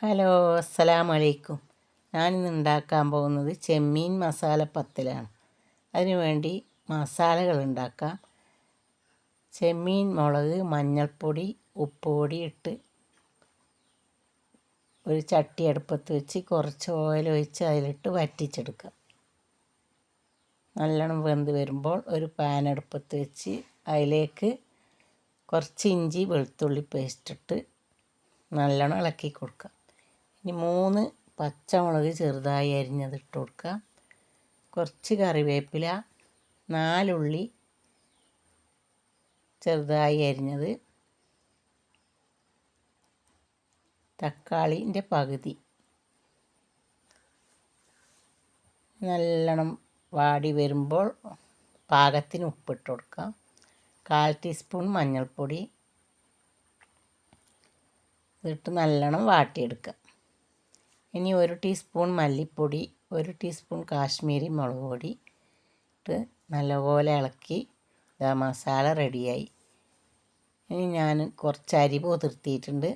Hello, അസ്സലാമു അലൈക്കും. ഞാനിന്ന് ഉണ്ടാക്കാൻ പോകുന്നത് ചെമ്മീൻ മസാല പത്തലാണ്. അതിനു വേണ്ടി മസാലകൾ ഉണ്ടാക്കാം. ചെമ്മീൻ, മുളക്, മഞ്ഞൾപ്പൊടി, ഉപ്പ് പൊടി ഇട്ട് ഒരു ചട്ടി അടുപ്പത്ത് വെച്ച് കുറച്ച് ഓയിൽ ഒഴിച്ച് അതിലിട്ട് വറ്റിച്ചെടുക്കാം. നല്ലോണം വെന്ത് വരുമ്പോൾ ഒരു പാൻ അടുപ്പത്ത് വെച്ച് അതിലേക്ക് കുറച്ച് ഇഞ്ചി വെളുത്തുള്ളി പേസ്റ്റ് ഇട്ട് നല്ലോണം ഇളക്കി കൊടുക്കാം. ഇനി 3 പച്ചമുളക് ചെറുതായി അരിഞ്ഞത് ഇട്ട് കൊടുക്കുക. കുറച്ച് കറിവേപ്പില, 4 ഉള്ളി ചെറുതായി അരിഞ്ഞത്, തക്കാളിൻ്റെ പകുതി. നല്ലോണം വാടി വരുമ്പോൾ പാകത്തിന് ഉപ്പിട്ട് കൊടുക്കാം. 1/4 ടീസ്പൂൺ മഞ്ഞൾപ്പൊടി ഇതിട്ട് നല്ലോണം വാട്ടിയെടുക്കുക. ഇനി 1 ടീസ്പൂൺ മല്ലിപ്പൊടി, 1 ടീസ്പൂൺ കാശ്മീരി മുളക് പൊടി ഇട്ട് നല്ലപോലെ ഇളക്കി മസാല റെഡിയായി. ഇനി ഞാൻ കുറച്ച് അരി പൊതിർത്തിയിട്ടുണ്ട്.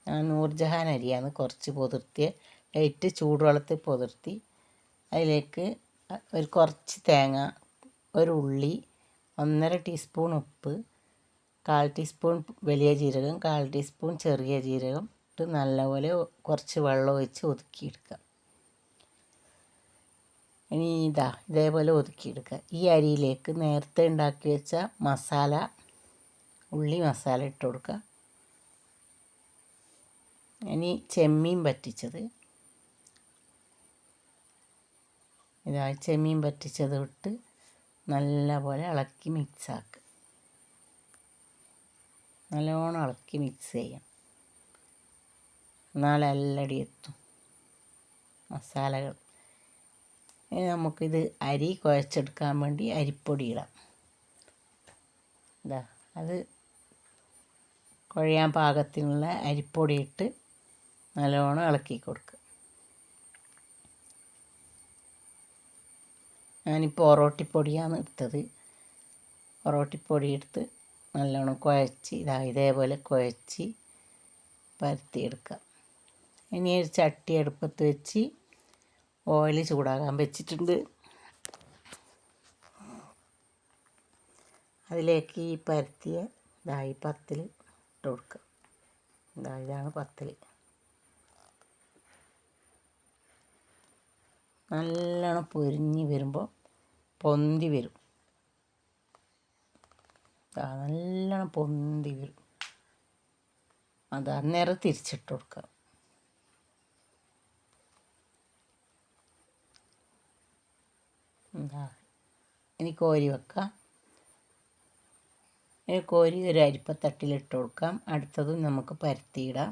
ഞാൻ നൂർജഹാൻ അരിയാണ് കുറച്ച് പൊതിർത്തിയ ലൈറ്റ് ചൂടുവെള്ളത്തിൽ പൊതിർത്തി. അതിലേക്ക് കുറച്ച് തേങ്ങ, 1 ഉള്ളി, 1/2 ടീസ്പൂൺ ഉപ്പ്, 1/4 ടീസ്പൂൺ വലിയ ജീരകം, 1/4 ടീസ്പൂൺ ചെറിയ ജീരകം ഇട്ട് നല്ലപോലെ കുറച്ച് വെള്ളം ഒഴിച്ച് ഒതുക്കിയെടുക്കുക. ഇനി ഇതേപോലെ ഒതുക്കിയെടുക്കുക. ഈ അരിയിലേക്ക് നേരത്തെ ഉണ്ടാക്കി വെച്ച മസാല, ഉള്ളി മസാല ഇട്ട് കൊടുക്കുക. ഇനി ചെമ്മീൻ പറ്റിച്ചത്, ചെമ്മീൻ പറ്റിച്ചത് ഇട്ട് നല്ലപോലെ ഇളക്കി മിക്സാക്കുക. നല്ലോണം ഇളക്കി മിക്സ് ചെയ്യാം. എന്നാലെല്ലടി എത്തും മസാലകൾ. ഇനി നമുക്കിത് അരി കുഴച്ചെടുക്കാൻ വേണ്ടി അരിപ്പൊടി ഇടാം. അത് കുഴയാൻ പാകത്തിനുള്ള അരിപ്പൊടി ഇട്ട് നല്ലോണം ഇളക്കി കൊടുക്കുക. ഞാനിപ്പോൾ ഒറോട്ടിപ്പൊടിയാണ് എടുത്തത്. ഒറോട്ടിപ്പൊടി എടുത്ത് നല്ലോണം കുഴച്ച് ഇതേപോലെ കുഴച്ച് പരത്തിയെടുക്കുക. ഇനി ഒരു ചട്ടി അടുപ്പത്ത് വെച്ച് ഓയിൽ ചൂടാകാൻ വെച്ചിട്ടുണ്ട്. അതിലേക്ക് ഈ പരത്തിയ ഈ പത്തിൽ ഇട്ട് കൊടുക്കുക. ഇതാണ് പത്തിൽ. നല്ലോണം പൊരിഞ്ഞ് വരുമ്പോൾ പൊന്തി വരും. നല്ലോണം പൊന്തി വരും. അന്നേരം തിരിച്ചിട്ട് കൊടുക്കുക. ഇനി കോരി വെക്കാം. കോരി ഒരു അരിപ്പത്തട്ടിലിട്ട് കൊടുക്കാം. അടുത്തതും നമുക്ക് പരത്തിയിടാം.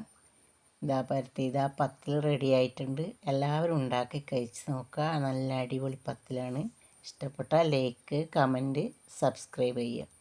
പരത്തി പത്തിൽ റെഡി ആയിട്ടുണ്ട്. എല്ലാവരും ഉണ്ടാക്കി കഴിച്ച് നോക്കുക. നല്ല അടിപൊളി പത്തിലാണ്. ഇഷ്ടപ്പെട്ടാൽ ലൈക്ക്, കമൻറ്റ്, സബ്സ്ക്രൈബ് ചെയ്യുക.